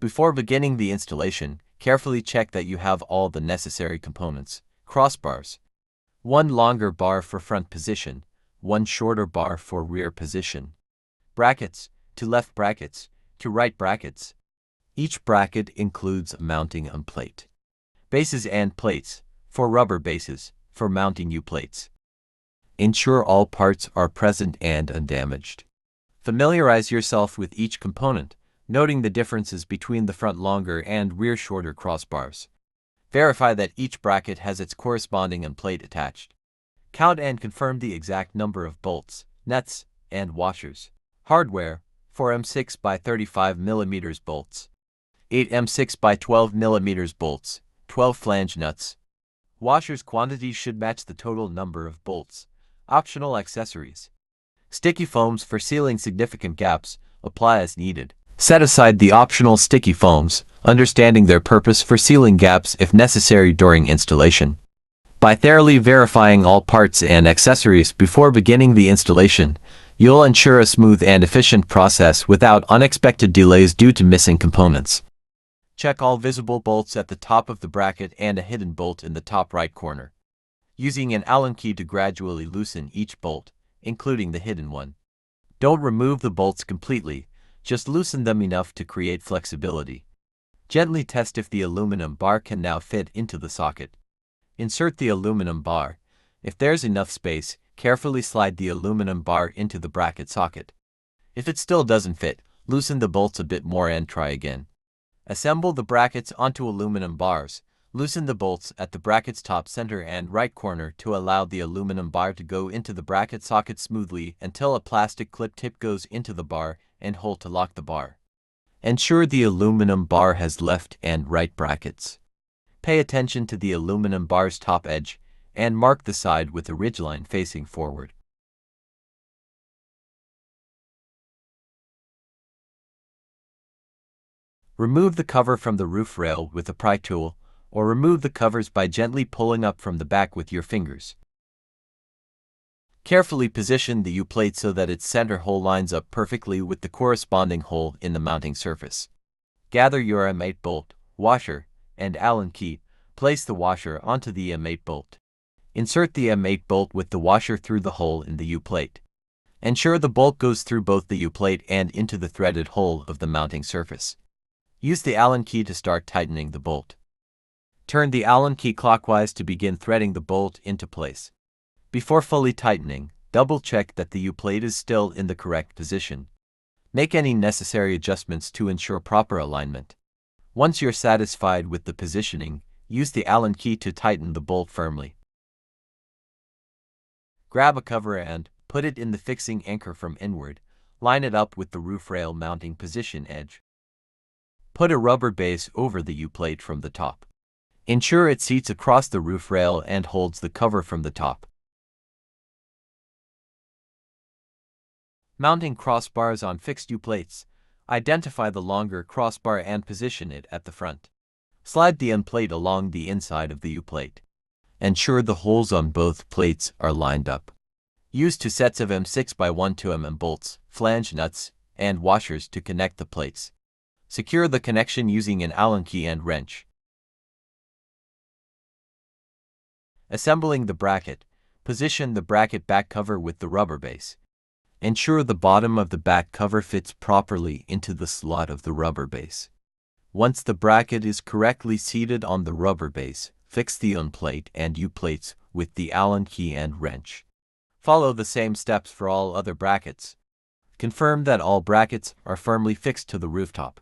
Before beginning the installation, carefully check that you have all the necessary components. Crossbars. One longer bar for front position, one shorter bar for rear position. Brackets, to left brackets, to right brackets. Each bracket includes a mounting plate. Bases and plates, for rubber bases, for mounting U-plates. Ensure all parts are present and undamaged. Familiarize yourself with each component, noting the differences between the front longer and rear shorter crossbars. Verify that each bracket has its corresponding plate attached. Count and confirm the exact number of bolts, nuts, and washers. Hardware: 4 M6 by 35 mm bolts, 8 M6 by 12 mm bolts, 12 flange nuts. Washers quantity should match the total number of bolts. Optional accessories: sticky foams for sealing significant gaps, apply as needed. Set aside the optional sticky foams, understanding their purpose for sealing gaps if necessary during installation. By thoroughly verifying all parts and accessories before beginning the installation, you'll ensure a smooth and efficient process without unexpected delays due to missing components. Check all visible bolts at the top of the bracket and a hidden bolt in the top right corner. Using an Allen key to gradually loosen each bolt, including the hidden one. Don't remove the bolts completely, just loosen them enough to create flexibility. Gently test if the aluminum bar can now fit into the socket. Insert the aluminum bar. If there's enough space, carefully slide the aluminum bar into the bracket socket. If it still doesn't fit, loosen the bolts a bit more and try again. Assemble the brackets onto aluminum bars. Loosen the bolts at the bracket's top center and right corner to allow the aluminum bar to go into the bracket socket smoothly until a plastic clip tip goes into the bar and hold to lock the bar. Ensure the aluminum bar has left and right brackets. Pay attention to the aluminum bar's top edge and mark the side with a ridgeline facing forward. Remove the cover from the roof rail with a pry tool, or remove the covers by gently pulling up from the back with your fingers. Carefully position the U-plate so that its center hole lines up perfectly with the corresponding hole in the mounting surface. Gather your M8 bolt, washer, and Allen key. Place the washer onto the M8 bolt. Insert the M8 bolt with the washer through the hole in the U-plate. Ensure the bolt goes through both the U-plate and into the threaded hole of the mounting surface. Use the Allen key to start tightening the bolt. Turn the Allen key clockwise to begin threading the bolt into place. Before fully tightening, double-check that the U-plate is still in the correct position. Make any necessary adjustments to ensure proper alignment. Once you're satisfied with the positioning, use the Allen key to tighten the bolt firmly. Grab a cover and put it in the fixing anchor from inward. Line it up with the roof rail mounting position edge. Put a rubber base over the U-plate from the top. Ensure it seats across the roof rail and holds the cover from the top. Mounting crossbars on fixed U-plates. Identify the longer crossbar and position it at the front. Slide the end plate along the inside of the U-plate. Ensure the holes on both plates are lined up. Use 2 sets of M6 by 12 mm bolts, flange nuts, and washers to connect the plates. Secure the connection using an Allen key and wrench. Assembling the bracket. Position the bracket back cover with the rubber base. Ensure the bottom of the back cover fits properly into the slot of the rubber base. Once the bracket is correctly seated on the rubber base, fix the on plate and U-plates with the Allen key and wrench. Follow the same steps for all other brackets. Confirm that all brackets are firmly fixed to the rooftop.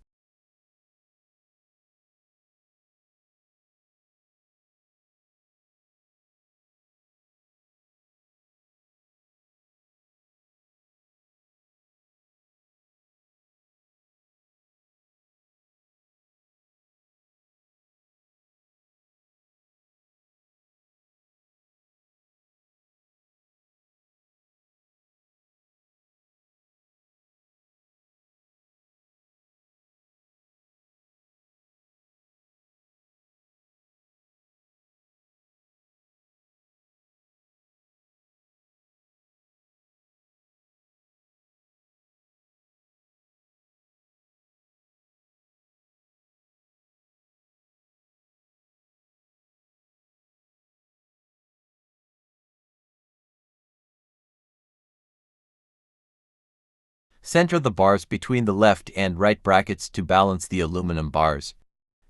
Center the bars between the left and right brackets to balance the aluminum bars.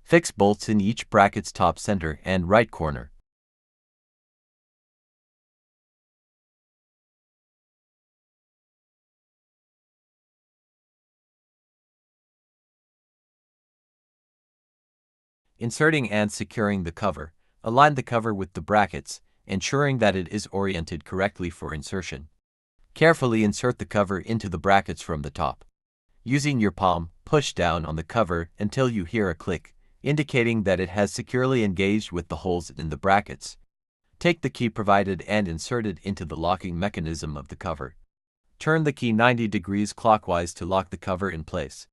Fix bolts in each bracket's top center and right corner. Inserting and securing the cover. Align the cover with the brackets, ensuring that it is oriented correctly for insertion. Carefully insert the cover into the brackets from the top. Using your palm, push down on the cover until you hear a click, indicating that it has securely engaged with the holes in the brackets. Take the key provided and insert it into the locking mechanism of the cover. Turn the key 90 degrees clockwise to lock the cover in place.